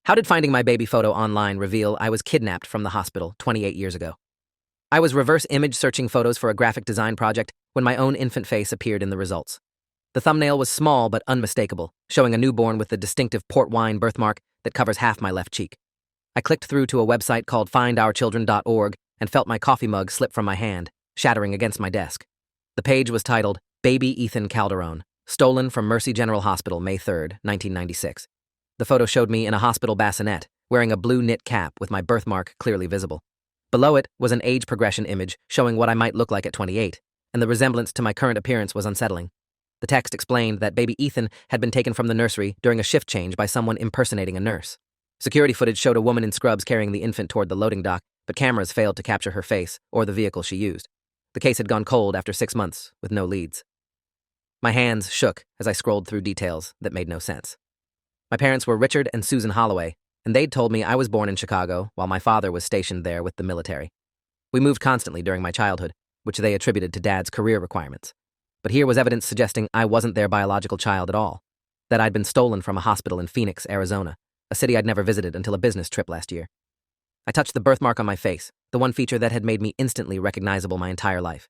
How did finding my baby photo online reveal I was kidnapped from the hospital 28 years ago? I was reverse image searching photos for a graphic design project when my own infant face appeared in the results. The thumbnail was small but unmistakable, showing a newborn with the distinctive port wine birthmark that covers half my left cheek. I clicked through to a website called findourchildren.org and felt my coffee mug slip from my hand, shattering against my desk. The page was titled, Baby Ethan Calderon, stolen from Mercy General Hospital, May 3, 1996. The photo showed me in a hospital bassinet, wearing a blue knit cap with my birthmark clearly visible. Below it was an age progression image showing what I might look like at 28, and the resemblance to my current appearance was unsettling. The text explained that baby Ethan had been taken from the nursery during a shift change by someone impersonating a nurse. Security footage showed a woman in scrubs carrying the infant toward the loading dock, but cameras failed to capture her face or the vehicle she used. The case had gone cold after 6 months, with no leads. My hands shook as I scrolled through details that made no sense. My parents were Richard and Susan Holloway, and they'd told me I was born in Chicago while my father was stationed there with the military. We moved constantly during my childhood, which they attributed to Dad's career requirements. But here was evidence suggesting I wasn't their biological child at all, that I'd been stolen from a hospital in Phoenix, Arizona, a city I'd never visited until a business trip last year. I touched the birthmark on my face, the one feature that had made me instantly recognizable my entire life.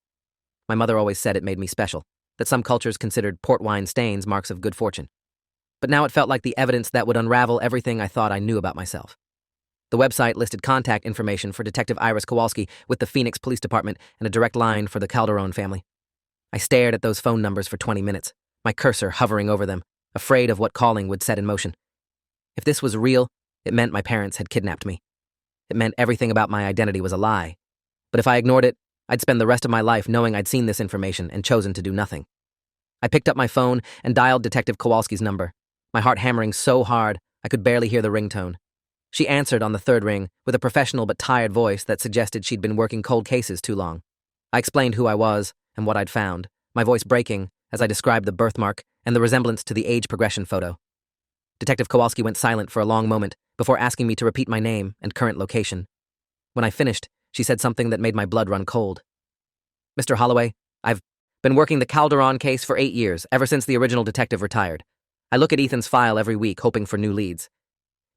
My mother always said it made me special, that some cultures considered port wine stains marks of good fortune. But now it felt like the evidence that would unravel everything I thought I knew about myself. The website listed contact information for Detective Iris Kowalski with the Phoenix Police Department and a direct line for the Calderon family. I stared at those phone numbers for 20 minutes, my cursor hovering over them, afraid of what calling would set in motion. If this was real, it meant my parents had kidnapped me. It meant everything about my identity was a lie. But if I ignored it, I'd spend the rest of my life knowing I'd seen this information and chosen to do nothing. I picked up my phone and dialed Detective Kowalski's number, my heart hammering so hard I could barely hear the ringtone. She answered on the third ring with a professional but tired voice that suggested she'd been working cold cases too long. I explained who I was and what I'd found, my voice breaking as I described the birthmark and the resemblance to the age progression photo. Detective Kowalski went silent for a long moment before asking me to repeat my name and current location. When I finished, she said something that made my blood run cold. Mr. Holloway, I've been working the Calderon case for 8 years, ever since the original detective retired. I look at Ethan's file every week, hoping for new leads.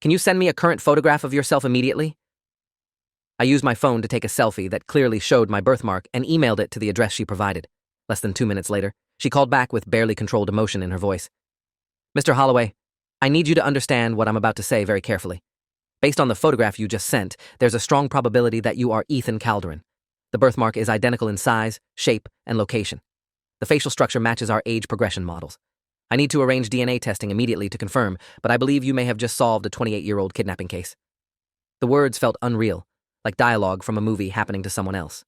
Can you send me a current photograph of yourself immediately? I used my phone to take a selfie that clearly showed my birthmark and emailed it to the address she provided. Less than 2 minutes later, she called back with barely controlled emotion in her voice. Mr. Holloway, I need you to understand what I'm about to say very carefully. Based on the photograph you just sent, there's a strong probability that you are Ethan Calderon. The birthmark is identical in size, shape, and location. The facial structure matches our age progression models. I need to arrange DNA testing immediately to confirm, but I believe you may have just solved a 28-year-old kidnapping case. The words felt unreal, like dialogue from a movie happening to someone else.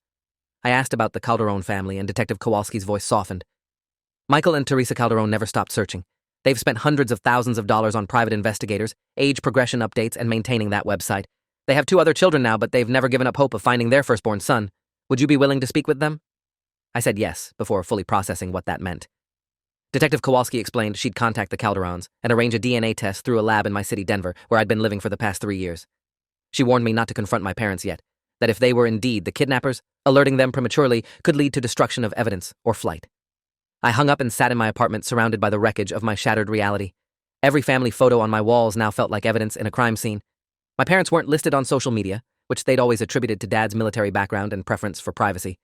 I asked about the Calderon family, and Detective Kowalski's voice softened. Michael and Teresa Calderon never stopped searching. They've spent hundreds of thousands of dollars on private investigators, age progression updates, and maintaining that website. They have 2 other children now, but they've never given up hope of finding their firstborn son. Would you be willing to speak with them? I said yes, before fully processing what that meant. Detective Kowalski explained she'd contact the Calderons and arrange a DNA test through a lab in my city, Denver, where I'd been living for the past 3 years. She warned me not to confront my parents yet, that if they were indeed the kidnappers, alerting them prematurely could lead to destruction of evidence or flight. I hung up and sat in my apartment surrounded by the wreckage of my shattered reality. Every family photo on my walls now felt like evidence in a crime scene. My parents weren't listed on social media, which they'd always attributed to Dad's military background and preference for privacy.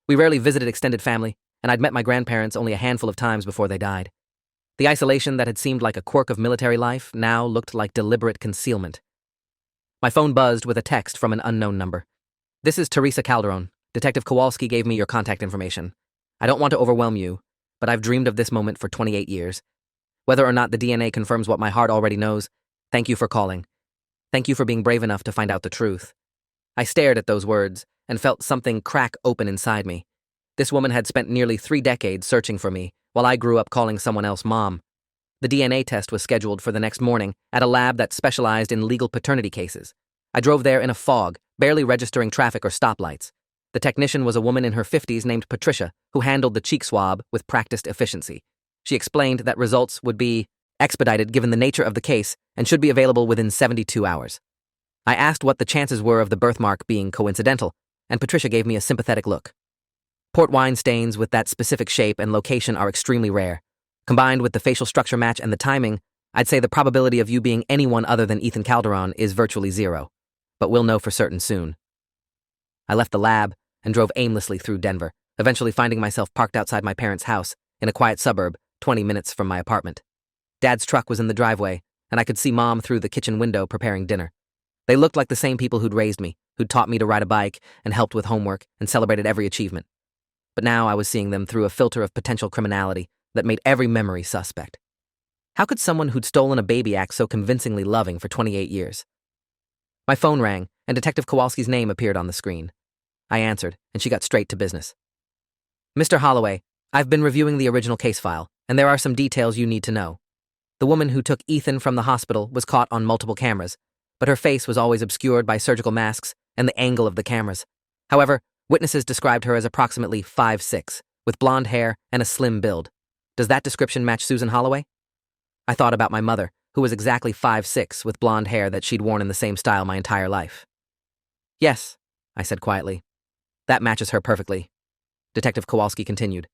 We rarely visited extended family, and I'd met my grandparents only a handful of times before they died. The isolation that had seemed like a quirk of military life now looked like deliberate concealment. My phone buzzed with a text from an unknown number. This is Teresa Calderon. Detective Kowalski gave me your contact information. I don't want to overwhelm you, but I've dreamed of this moment for 28 years. Whether or not the DNA confirms what my heart already knows, thank you for calling. Thank you for being brave enough to find out the truth. I stared at those words and felt something crack open inside me. This woman had spent nearly 3 decades searching for me, while I grew up calling someone else mom. The DNA test was scheduled for the next morning at a lab that specialized in legal paternity cases. I drove there in a fog, barely registering traffic or stoplights. The technician was a woman in her 50s named Patricia, who handled the cheek swab with practiced efficiency. She explained that results would be expedited given the nature of the case and should be available within 72 hours. I asked what the chances were of the birthmark being coincidental, and Patricia gave me a sympathetic look. Port wine stains with that specific shape and location are extremely rare. Combined with the facial structure match and the timing, I'd say the probability of you being anyone other than Ethan Calderon is virtually zero, but we'll know for certain soon. I left the lab and drove aimlessly through Denver, eventually finding myself parked outside my parents' house in a quiet suburb 20 minutes from my apartment. Dad's truck was in the driveway, and I could see Mom through the kitchen window preparing dinner. They looked like the same people who'd raised me, who'd taught me to ride a bike and helped with homework and celebrated every achievement. But now I was seeing them through a filter of potential criminality that made every memory suspect. How could someone who'd stolen a baby act so convincingly loving for 28 years? My phone rang, and Detective Kowalski's name appeared on the screen. I answered, and she got straight to business. Mr. Holloway, I've been reviewing the original case file, and there are some details you need to know. The woman who took Ethan from the hospital was caught on multiple cameras, but her face was always obscured by surgical masks and the angle of the cameras. However, witnesses described her as approximately 5'6", with blonde hair and a slim build. Does that description match Susan Holloway? I thought about my mother, who was exactly 5'6", with blonde hair that she'd worn in the same style my entire life. Yes, I said quietly. That matches her perfectly. Detective Kowalski continued.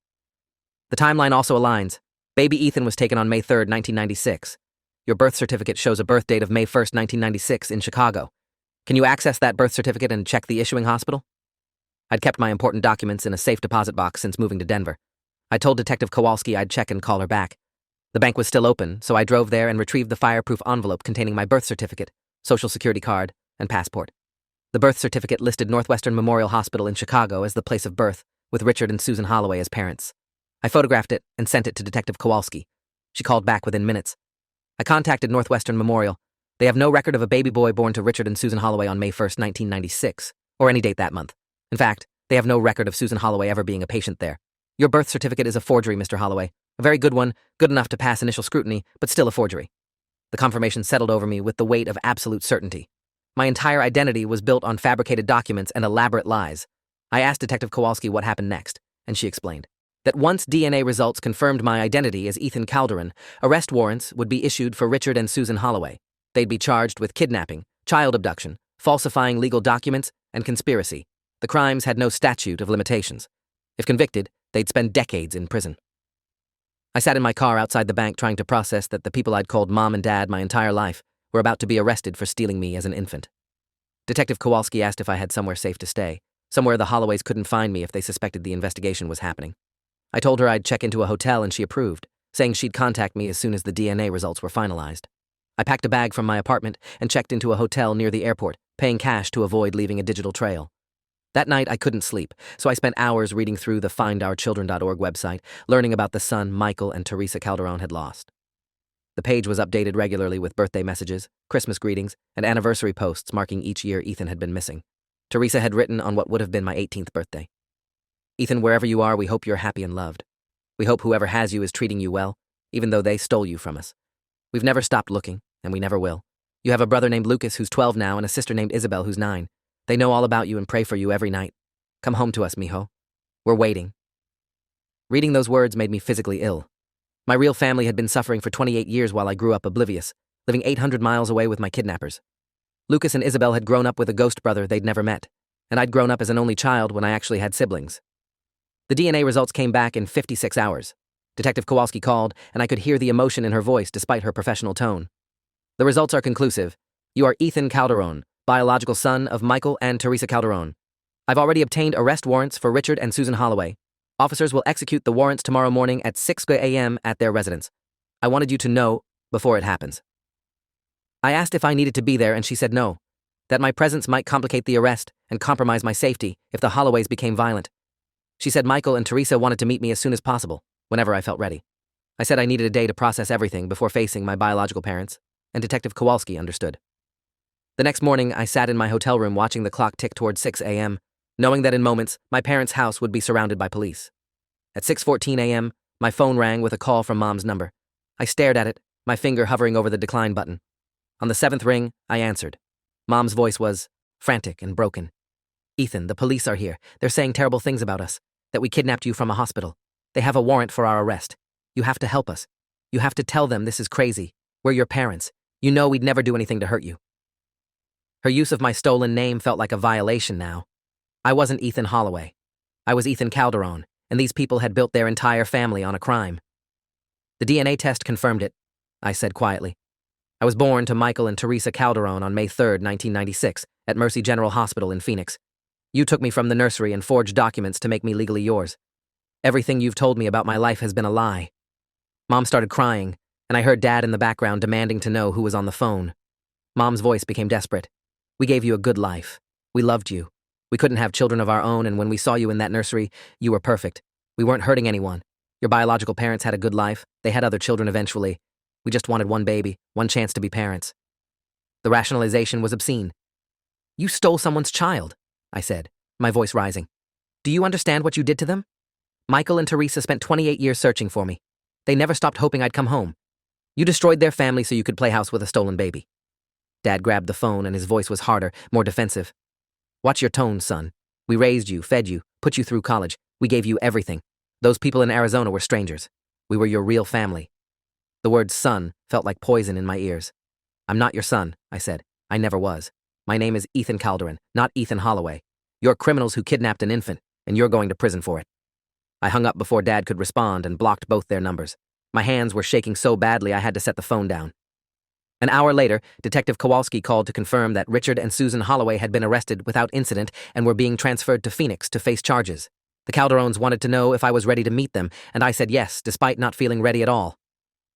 The timeline also aligns. Baby Ethan was taken on May 3, 1996. Your birth certificate shows a birth date of May 1, 1996 in Chicago. Can you access that birth certificate and check the issuing hospital? I'd kept my important documents in a safe deposit box since moving to Denver. I told Detective Kowalski I'd check and call her back. The bank was still open, so I drove there and retrieved the fireproof envelope containing my birth certificate, social security card, and passport. The birth certificate listed Northwestern Memorial Hospital in Chicago as the place of birth, with Richard and Susan Holloway as parents. I photographed it and sent it to Detective Kowalski. She called back within minutes. I contacted Northwestern Memorial. They have no record of a baby boy born to Richard and Susan Holloway on May 1, 1996, or any date that month. In fact, they have no record of Susan Holloway ever being a patient there. Your birth certificate is a forgery, Mr. Holloway. A very good one, good enough to pass initial scrutiny, but still a forgery. The confirmation settled over me with the weight of absolute certainty. My entire identity was built on fabricated documents and elaborate lies. I asked Detective Kowalski what happened next, and she explained that once DNA results confirmed my identity as Ethan Calderon, arrest warrants would be issued for Richard and Susan Holloway. They'd be charged with kidnapping, child abduction, falsifying legal documents, and conspiracy. The crimes had no statute of limitations. If convicted, they'd spend decades in prison. I sat in my car outside the bank trying to process that the people I'd called Mom and Dad my entire life were about to be arrested for stealing me as an infant. Detective Kowalski asked if I had somewhere safe to stay, somewhere the Holloways couldn't find me if they suspected the investigation was happening. I told her I'd check into a hotel and she approved, saying she'd contact me as soon as the DNA results were finalized. I packed a bag from my apartment and checked into a hotel near the airport, paying cash to avoid leaving a digital trail. That night, I couldn't sleep, so I spent hours reading through the findourchildren.org website, learning about the son Michael and Teresa Calderon had lost. The page was updated regularly with birthday messages, Christmas greetings, and anniversary posts marking each year Ethan had been missing. Teresa had written on what would have been my 18th birthday. Ethan, wherever you are, we hope you're happy and loved. We hope whoever has you is treating you well, even though they stole you from us. We've never stopped looking, and we never will. You have a brother named Lucas who's 12 now and a sister named Isabel who's 9. They know all about you and pray for you every night. Come home to us, mijo. We're waiting. Reading those words made me physically ill. My real family had been suffering for 28 years while I grew up oblivious, living 800 miles away with my kidnappers. Lucas and Isabel had grown up with a ghost brother they'd never met, and I'd grown up as an only child when I actually had siblings. The DNA results came back in 56 hours. Detective Kowalski called, and I could hear the emotion in her voice despite her professional tone. The results are conclusive. You are Ethan Calderon, biological son of Michael and Teresa Calderon. I've already obtained arrest warrants for Richard and Susan Holloway. Officers will execute the warrants tomorrow morning at 6 a.m. at their residence. I wanted you to know before it happens. I asked if I needed to be there, and she said no, that my presence might complicate the arrest and compromise my safety if the Holloways became violent. She said Michael and Teresa wanted to meet me as soon as possible, whenever I felt ready. I said I needed a day to process everything before facing my biological parents, and Detective Kowalski understood. The next morning, I sat in my hotel room watching the clock tick toward 6 a.m., knowing that in moments, my parents' house would be surrounded by police. At 6:14 a.m., my phone rang with a call from Mom's number. I stared at it, my finger hovering over the decline button. On the 7th ring, I answered. Mom's voice was frantic and broken. Ethan, the police are here. They're saying terrible things about us, that we kidnapped you from a hospital. They have a warrant for our arrest. You have to help us. You have to tell them this is crazy. We're your parents. You know we'd never do anything to hurt you. Her use of my stolen name felt like a violation now. I wasn't Ethan Holloway. I was Ethan Calderon, and these people had built their entire family on a crime. The DNA test confirmed it. I said quietly. I was born to Michael and Teresa Calderon on May 3rd, 1996, at Mercy General Hospital in Phoenix. You took me from the nursery and forged documents to make me legally yours. Everything you've told me about my life has been a lie. Mom started crying, and I heard Dad in the background demanding to know who was on the phone. Mom's voice became desperate. We gave you a good life. We loved you. We couldn't have children of our own, and when we saw you in that nursery, you were perfect. We weren't hurting anyone. Your biological parents had a good life. They had other children eventually. We just wanted one baby, one chance to be parents. The rationalization was obscene. You stole someone's child, I said, my voice rising. Do you understand what you did to them? Michael and Teresa spent 28 years searching for me. They never stopped hoping I'd come home. You destroyed their family so you could play house with a stolen baby. Dad grabbed the phone and his voice was harder, more defensive. Watch your tone, son. We raised you, fed you, put you through college. We gave you everything. Those people in Arizona were strangers. We were your real family. The word son felt like poison in my ears. I'm not your son, I said. I never was. My name is Ethan Calderon, not Ethan Holloway. You're criminals who kidnapped an infant, and you're going to prison for it. I hung up before Dad could respond and blocked both their numbers. My hands were shaking so badly I had to set the phone down. An hour later, Detective Kowalski called to confirm that Richard and Susan Holloway had been arrested without incident and were being transferred to Phoenix to face charges. The Calderons wanted to know if I was ready to meet them, and I said yes, despite not feeling ready at all.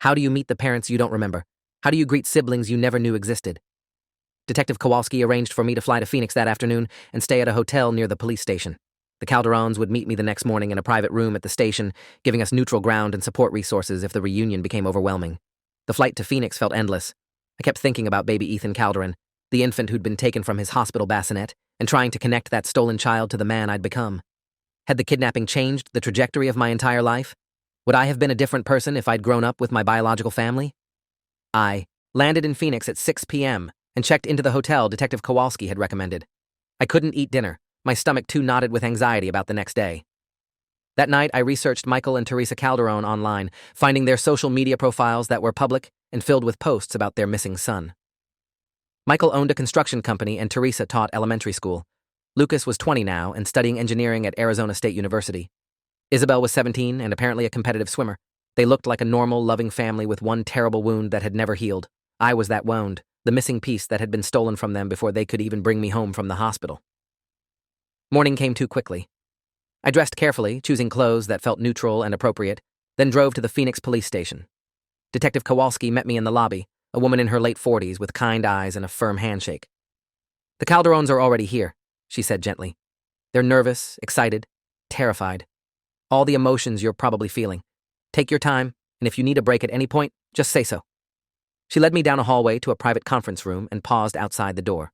How do you meet the parents you don't remember? How do you greet siblings you never knew existed? Detective Kowalski arranged for me to fly to Phoenix that afternoon and stay at a hotel near the police station. The Calderons would meet me the next morning in a private room at the station, giving us neutral ground and support resources if the reunion became overwhelming. The flight to Phoenix felt endless. I kept thinking about baby Ethan Calderon, the infant who'd been taken from his hospital bassinet, and trying to connect that stolen child to the man I'd become. Had the kidnapping changed the trajectory of my entire life? Would I have been a different person if I'd grown up with my biological family? I landed in Phoenix at 6 p.m. and checked into the hotel Detective Kowalski had recommended. I couldn't eat dinner, my stomach too knotted with anxiety about the next day. That night, I researched Michael and Teresa Calderon online, finding their social media profiles that were public and filled with posts about their missing son. Michael owned a construction company and Teresa taught elementary school. Lucas was 20 now and studying engineering at Arizona State University. Isabel was 17 and apparently a competitive swimmer. They looked like a normal, loving family with one terrible wound that had never healed. I was that wound, the missing piece that had been stolen from them before they could even bring me home from the hospital. Morning came too quickly. I dressed carefully, choosing clothes that felt neutral and appropriate, then drove to the Phoenix police station. Detective Kowalski met me in the lobby, a woman in her late 40s with kind eyes and a firm handshake. The Calderons are already here, she said gently. They're nervous, excited, terrified. All the emotions you're probably feeling. Take your time, and if you need a break at any point, just say so. She led me down a hallway to a private conference room and paused outside the door.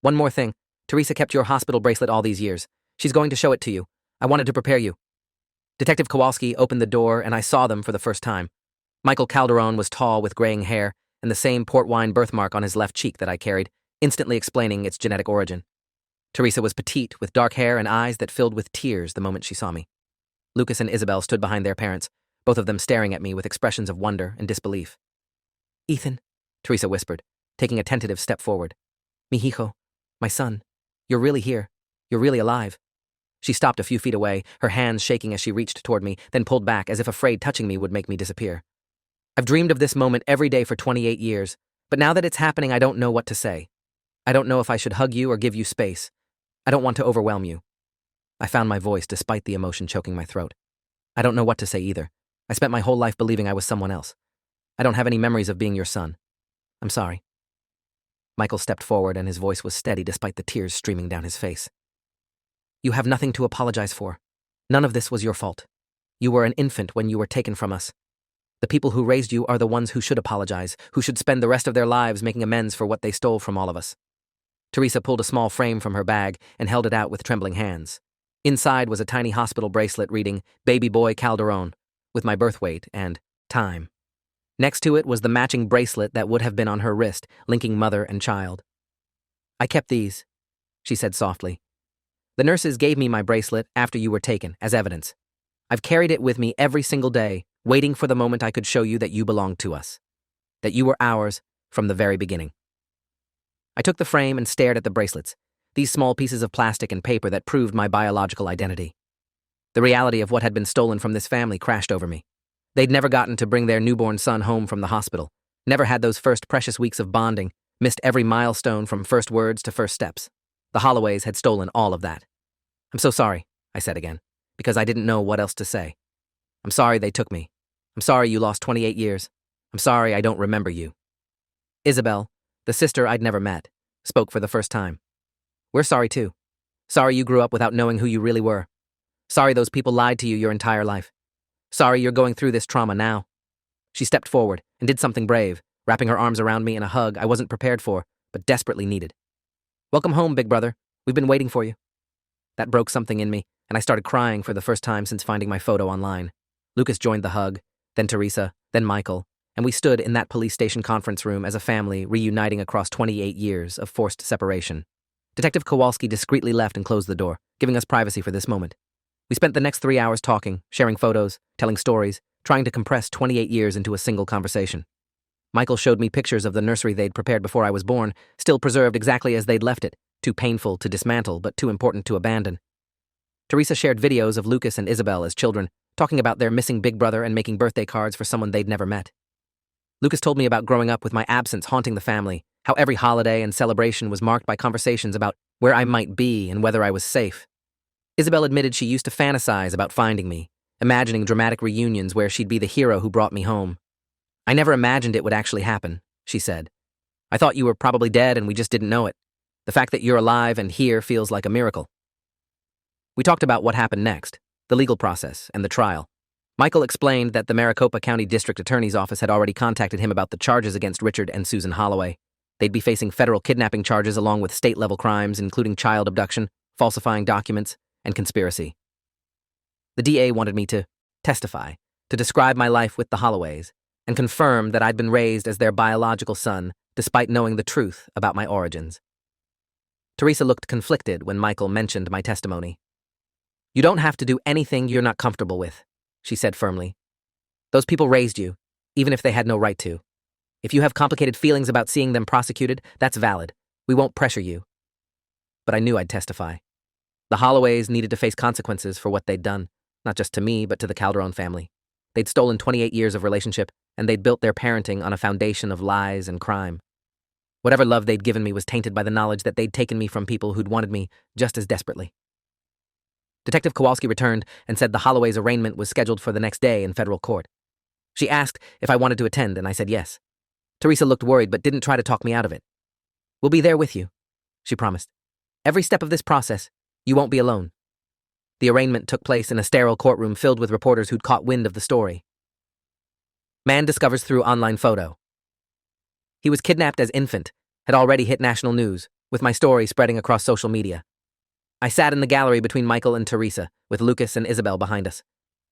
One more thing. Teresa kept your hospital bracelet all these years. She's going to show it to you. I wanted to prepare you. Detective Kowalski opened the door and I saw them for the first time. Michael Calderon was tall with graying hair and the same port wine birthmark on his left cheek that I carried, instantly explaining its genetic origin. Teresa was petite with dark hair and eyes that filled with tears the moment she saw me. Lucas and Isabel stood behind their parents, both of them staring at me with expressions of wonder and disbelief. Ethan, Teresa whispered, taking a tentative step forward. Mi hijo, my son, you're really here. You're really alive. She stopped a few feet away, her hands shaking as she reached toward me, then pulled back as if afraid touching me would make me disappear. I've dreamed of this moment every day for 28 years, but now that it's happening, I don't know what to say. I don't know if I should hug you or give you space. I don't want to overwhelm you. I found my voice despite the emotion choking my throat. I don't know what to say either. I spent my whole life believing I was someone else. I don't have any memories of being your son. I'm sorry. Michael stepped forward and his voice was steady despite the tears streaming down his face. You have nothing to apologize for. None of this was your fault. You were an infant when you were taken from us. The people who raised you are the ones who should apologize, who should spend the rest of their lives making amends for what they stole from all of us. Teresa pulled a small frame from her bag and held it out with trembling hands. Inside was a tiny hospital bracelet reading, Baby Boy Calderon, with my birth weight and time. Next to it was the matching bracelet that would have been on her wrist, linking mother and child. I kept these, she said softly. The nurses gave me my bracelet after you were taken, as evidence. I've carried it with me every single day, waiting for the moment I could show you that you belonged to us. That you were ours from the very beginning. I took the frame and stared at the bracelets, these small pieces of plastic and paper that proved my biological identity. The reality of what had been stolen from this family crashed over me. They'd never gotten to bring their newborn son home from the hospital, never had those first precious weeks of bonding, missed every milestone from first words to first steps. The Holloways had stolen all of that. "I'm so sorry," I said again, because I didn't know what else to say. "I'm sorry they took me. I'm sorry you lost 28 years. I'm sorry I don't remember you." Isabel, the sister I'd never met, spoke for the first time. "We're sorry too. Sorry you grew up without knowing who you really were. Sorry those people lied to you your entire life. Sorry you're going through this trauma now." She stepped forward and did something brave, wrapping her arms around me in a hug I wasn't prepared for, but desperately needed. "Welcome home, big brother. We've been waiting for you." That broke something in me, and I started crying for the first time since finding my photo online. Lucas joined the hug, then Teresa, then Michael, and we stood in that police station conference room as a family reuniting across 28 years of forced separation. Detective Kowalski discreetly left and closed the door, giving us privacy for this moment. We spent the next 3 hours talking, sharing photos, telling stories, trying to compress 28 years into a single conversation. Michael showed me pictures of the nursery they'd prepared before I was born, still preserved exactly as they'd left it, too painful to dismantle but too important to abandon. Teresa shared videos of Lucas and Isabel as children, talking about their missing big brother and making birthday cards for someone they'd never met. Lucas told me about growing up with my absence haunting the family, how every holiday and celebration was marked by conversations about where I might be and whether I was safe. Isabel admitted she used to fantasize about finding me, imagining dramatic reunions where she'd be the hero who brought me home. "I never imagined it would actually happen," she said. "I thought you were probably dead and we just didn't know it. The fact that you're alive and here feels like a miracle." We talked about what happened next, the legal process and the trial. Michael explained that the Maricopa County District Attorney's Office had already contacted him about the charges against Richard and Susan Holloway. They'd be facing federal kidnapping charges along with state-level crimes, including child abduction, falsifying documents, and conspiracy. The DA wanted me to testify, to describe my life with the Holloways, and confirm that I'd been raised as their biological son, despite knowing the truth about my origins. Teresa looked conflicted when Michael mentioned my testimony. "You don't have to do anything you're not comfortable with," she said firmly. "Those people raised you, even if they had no right to. If you have complicated feelings about seeing them prosecuted, that's valid. We won't pressure you." But I knew I'd testify. The Holloways needed to face consequences for what they'd done, not just to me, but to the Calderon family. They'd stolen 28 years of relationship, and they'd built their parenting on a foundation of lies and crime. Whatever love they'd given me was tainted by the knowledge that they'd taken me from people who'd wanted me just as desperately. Detective Kowalski returned and said the Holloway's arraignment was scheduled for the next day in federal court. She asked if I wanted to attend, and I said yes. Teresa looked worried but didn't try to talk me out of it. "We'll be there with you," she promised. "Every step of this process, you won't be alone." The arraignment took place in a sterile courtroom filled with reporters who'd caught wind of the story. Man discovers through online photo. He was kidnapped as infant, had already hit national news, with my story spreading across social media. I sat in the gallery between Michael and Teresa, with Lucas and Isabel behind us.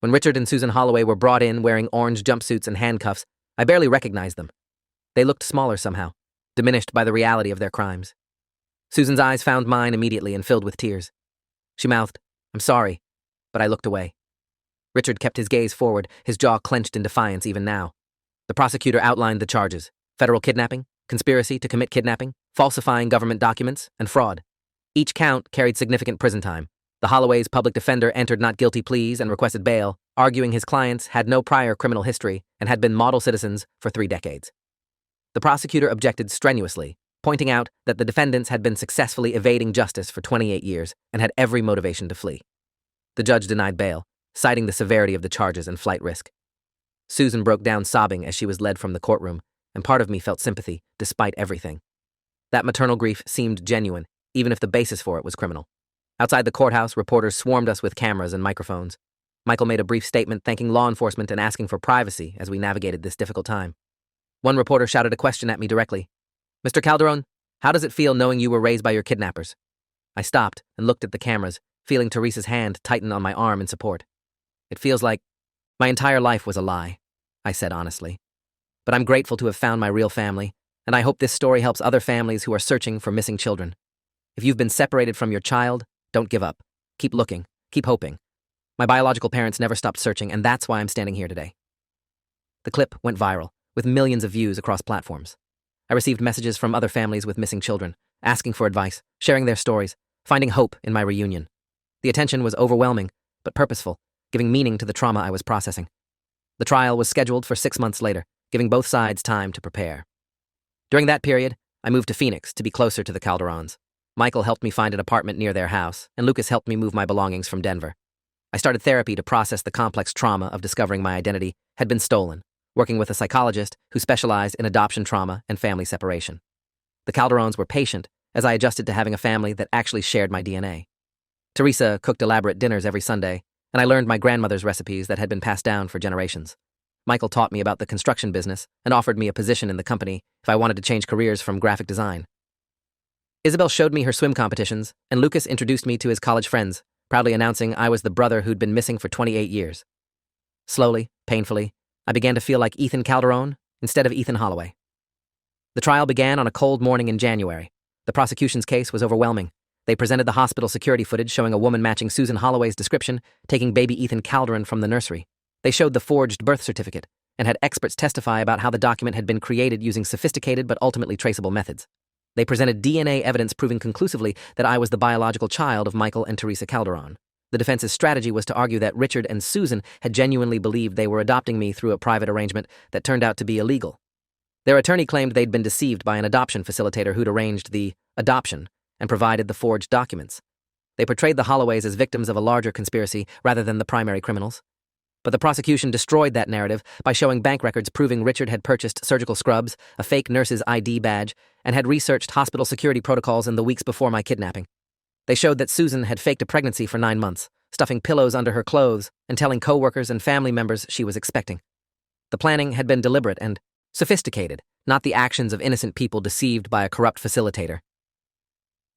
When Richard and Susan Holloway were brought in wearing orange jumpsuits and handcuffs, I barely recognized them. They looked smaller somehow, diminished by the reality of their crimes. Susan's eyes found mine immediately and filled with tears. She mouthed, "I'm sorry," but I looked away. Richard kept his gaze forward, his jaw clenched in defiance even now. The prosecutor outlined the charges: federal kidnapping, conspiracy to commit kidnapping, falsifying government documents, and fraud. Each count carried significant prison time. The Holloway's public defender entered not guilty pleas and requested bail, arguing his clients had no prior criminal history and had been model citizens for 3 decades. The prosecutor objected strenuously, pointing out that the defendants had been successfully evading justice for 28 years and had every motivation to flee. The judge denied bail, citing the severity of the charges and flight risk. Susan broke down sobbing as she was led from the courtroom, and part of me felt sympathy, despite everything. That maternal grief seemed genuine, even if the basis for it was criminal. Outside the courthouse, reporters swarmed us with cameras and microphones. Michael made a brief statement thanking law enforcement and asking for privacy as we navigated this difficult time. One reporter shouted a question at me directly. "Mr. Calderon, how does it feel knowing you were raised by your kidnappers?" I stopped and looked at the cameras, feeling Teresa's hand tighten on my arm in support. "It feels like my entire life was a lie," I said honestly. "But I'm grateful to have found my real family, and I hope this story helps other families who are searching for missing children. If you've been separated from your child, don't give up. Keep looking. Keep hoping. My biological parents never stopped searching, and that's why I'm standing here today." The clip went viral, with millions of views across platforms. I received messages from other families with missing children, asking for advice, sharing their stories, finding hope in my reunion. The attention was overwhelming, but purposeful, giving meaning to the trauma I was processing. The trial was scheduled for 6 months later, giving both sides time to prepare. During that period, I moved to Phoenix to be closer to the Calderons. Michael helped me find an apartment near their house, and Lucas helped me move my belongings from Denver. I started therapy to process the complex trauma of discovering my identity had been stolen, working with a psychologist who specialized in adoption trauma and family separation. The Calderons were patient as I adjusted to having a family that actually shared my DNA. Teresa cooked elaborate dinners every Sunday, and I learned my grandmother's recipes that had been passed down for generations. Michael taught me about the construction business and offered me a position in the company if I wanted to change careers from graphic design. Isabel showed me her swim competitions, and Lucas introduced me to his college friends, proudly announcing I was the brother who'd been missing for 28 years. Slowly, painfully, I began to feel like Ethan Calderon instead of Ethan Holloway. The trial began on a cold morning in January. The prosecution's case was overwhelming. They presented the hospital security footage showing a woman matching Susan Holloway's description, taking baby Ethan Calderon from the nursery. They showed the forged birth certificate and had experts testify about how the document had been created using sophisticated but ultimately traceable methods. They presented DNA evidence proving conclusively that I was the biological child of Michael and Teresa Calderon. The defense's strategy was to argue that Richard and Susan had genuinely believed they were adopting me through a private arrangement that turned out to be illegal. Their attorney claimed they'd been deceived by an adoption facilitator who'd arranged the adoption and provided the forged documents. They portrayed the Holloways as victims of a larger conspiracy rather than the primary criminals. But the prosecution destroyed that narrative by showing bank records proving Richard had purchased surgical scrubs, a fake nurse's ID badge, and had researched hospital security protocols in the weeks before my kidnapping. They showed that Susan had faked a pregnancy for 9 months, stuffing pillows under her clothes and telling coworkers and family members she was expecting. The planning had been deliberate and sophisticated, not the actions of innocent people deceived by a corrupt facilitator.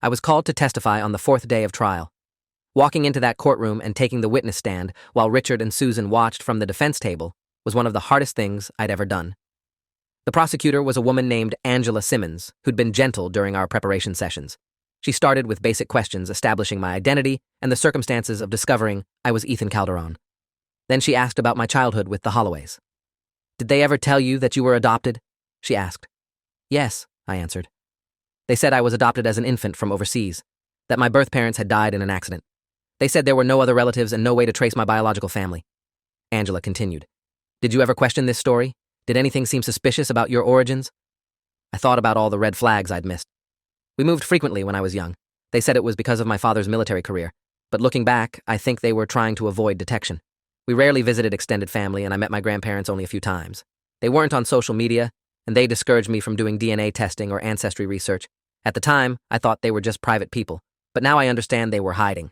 I was called to testify on the 4th day of trial. Walking into that courtroom and taking the witness stand while Richard and Susan watched from the defense table was one of the hardest things I'd ever done. The prosecutor was a woman named Angela Simmons, who'd been gentle during our preparation sessions. She started with basic questions establishing my identity and the circumstances of discovering I was Ethan Calderon. Then she asked about my childhood with the Holloways. "Did they ever tell you that you were adopted?" she asked. "Yes," I answered. "They said I was adopted as an infant from overseas, that my birth parents had died in an accident. They said there were no other relatives and no way to trace my biological family." Angela continued. "Did you ever question this story? Did anything seem suspicious about your origins?" I thought about all the red flags I'd missed. We moved frequently when I was young. They said it was because of my father's military career, but looking back, I think they were trying to avoid detection. We rarely visited extended family, and I met my grandparents only a few times. They weren't on social media, and they discouraged me from doing DNA testing or ancestry research. At the time, I thought they were just private people, but now I understand they were hiding.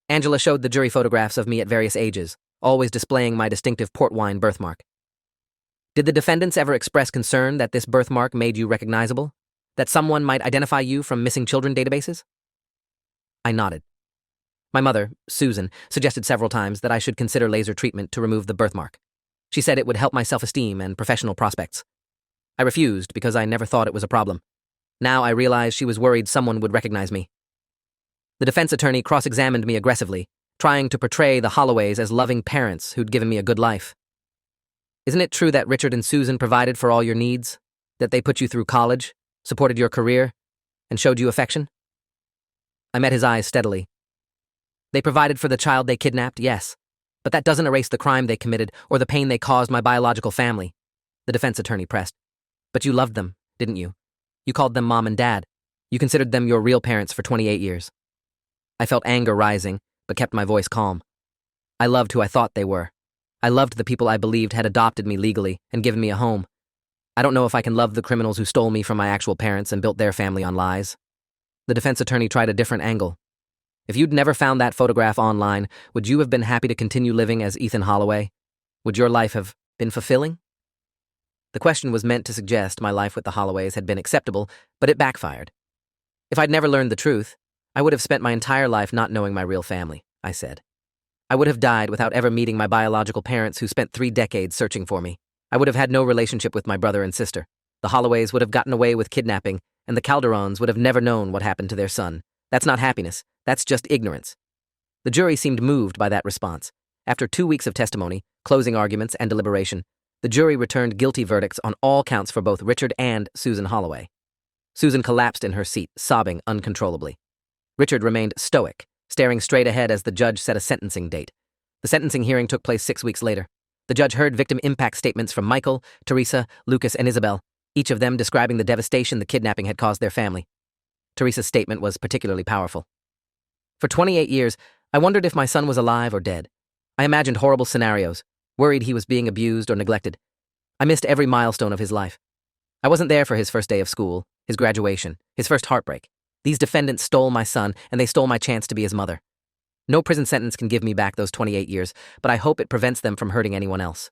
Angela showed the jury photographs of me at various ages, always displaying my distinctive port wine birthmark. "Did the defendants ever express concern that this birthmark made you recognizable? That someone might identify you from missing children databases?" I nodded. My mother, Susan, suggested several times that I should consider laser treatment to remove the birthmark. She said it would help my self-esteem and professional prospects. I refused because I never thought it was a problem. Now I realize she was worried someone would recognize me. The defense attorney cross-examined me aggressively, trying to portray the Holloways as loving parents who'd given me a good life. "Isn't it true that Richard and Susan provided for all your needs? That they put you through college, supported your career, and showed you affection?" I met his eyes steadily. "They provided for the child they kidnapped, yes, but that doesn't erase the crime they committed or the pain they caused my biological family," the defense attorney pressed. "But you loved them, didn't you? You called them mom and dad. You considered them your real parents for 28 years. I felt anger rising, but kept my voice calm. I loved who I thought they were. I loved the people I believed had adopted me legally and given me a home. I don't know if I can love the criminals who stole me from my actual parents and built their family on lies." The defense attorney tried a different angle. "If you'd never found that photograph online, would you have been happy to continue living as Ethan Holloway? Would your life have been fulfilling?" The question was meant to suggest my life with the Holloways had been acceptable, but it backfired. "If I'd never learned the truth, I would have spent my entire life not knowing my real family," I said. "I would have died without ever meeting my biological parents who spent 3 decades searching for me. I would have had no relationship with my brother and sister. The Holloways would have gotten away with kidnapping, and the Calderons would have never known what happened to their son. That's not happiness. That's just ignorance." The jury seemed moved by that response. After 2 weeks of testimony, closing arguments, and deliberation, the jury returned guilty verdicts on all counts for both Richard and Susan Holloway. Susan collapsed in her seat, sobbing uncontrollably. Richard remained stoic, staring straight ahead as the judge set a sentencing date. The sentencing hearing took place 6 weeks later. The judge heard victim impact statements from Michael, Teresa, Lucas, and Isabel, each of them describing the devastation the kidnapping had caused their family. Teresa's statement was particularly powerful. For 28 years, I wondered if my son was alive or dead. I imagined horrible scenarios, worried he was being abused or neglected. I missed every milestone of his life. I wasn't there for his first day of school, his graduation, his first heartbreak. These defendants stole my son, and they stole my chance to be his mother. No prison sentence can give me back those 28 years, but I hope it prevents them from hurting anyone else.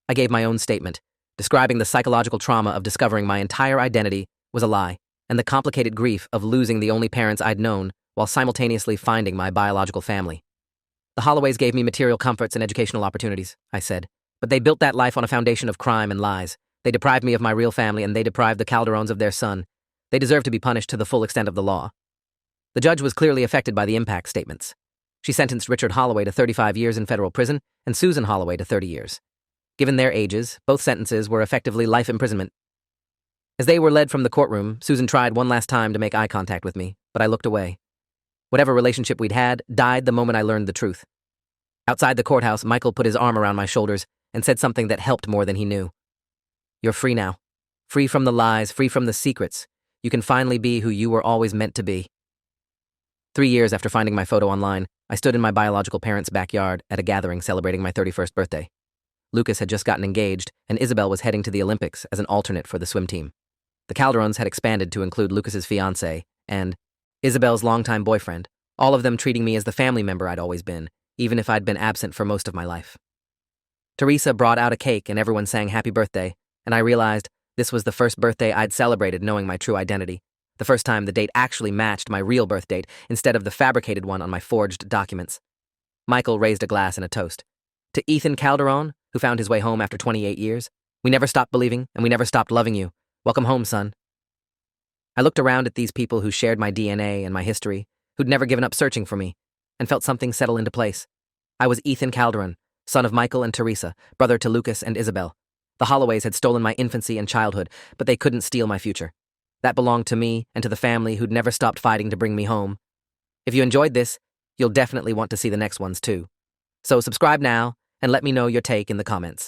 I gave my own statement, describing the psychological trauma of discovering my entire identity was a lie, and the complicated grief of losing the only parents I'd known while simultaneously finding my biological family. The Holloways gave me material comforts and educational opportunities, I said, but they built that life on a foundation of crime and lies. They deprived me of my real family, and they deprived the Calderones of their son. They deserve to be punished to the full extent of the law. The judge was clearly affected by the impact statements. She sentenced Richard Holloway to 35 years in federal prison and Susan Holloway to 30 years. Given their ages, both sentences were effectively life imprisonment. As they were led from the courtroom, Susan tried one last time to make eye contact with me, but I looked away. Whatever relationship we'd had died the moment I learned the truth. Outside the courthouse, Michael put his arm around my shoulders and said something that helped more than he knew. You're free now. Free from the lies, free from the secrets. You can finally be who you were always meant to be. 3 years after finding my photo online, I stood in my biological parents' backyard at a gathering celebrating my 31st birthday. Lucas had just gotten engaged, and Isabel was heading to the Olympics as an alternate for the swim team. The Calderones had expanded to include Lucas's fiancée and Isabel's longtime boyfriend, all of them treating me as the family member I'd always been, even if I'd been absent for most of my life. Teresa brought out a cake and everyone sang happy birthday, and I realized this was the first birthday I'd celebrated knowing my true identity. The first time the date actually matched my real birth date instead of the fabricated one on my forged documents. Michael raised a glass in a toast. To Ethan Calderone, who found his way home after 28 years, we never stopped believing and we never stopped loving you. Welcome home, son. I looked around at these people who shared my DNA and my history, who'd never given up searching for me, and felt something settle into place. I was Ethan Calderone, son of Michael and Teresa, brother to Lucas and Isabel. The Holloways had stolen my infancy and childhood, but they couldn't steal my future. That belonged to me and to the family who'd never stopped fighting to bring me home. If you enjoyed this, you'll definitely want to see the next ones too. So subscribe now and let me know your take in the comments.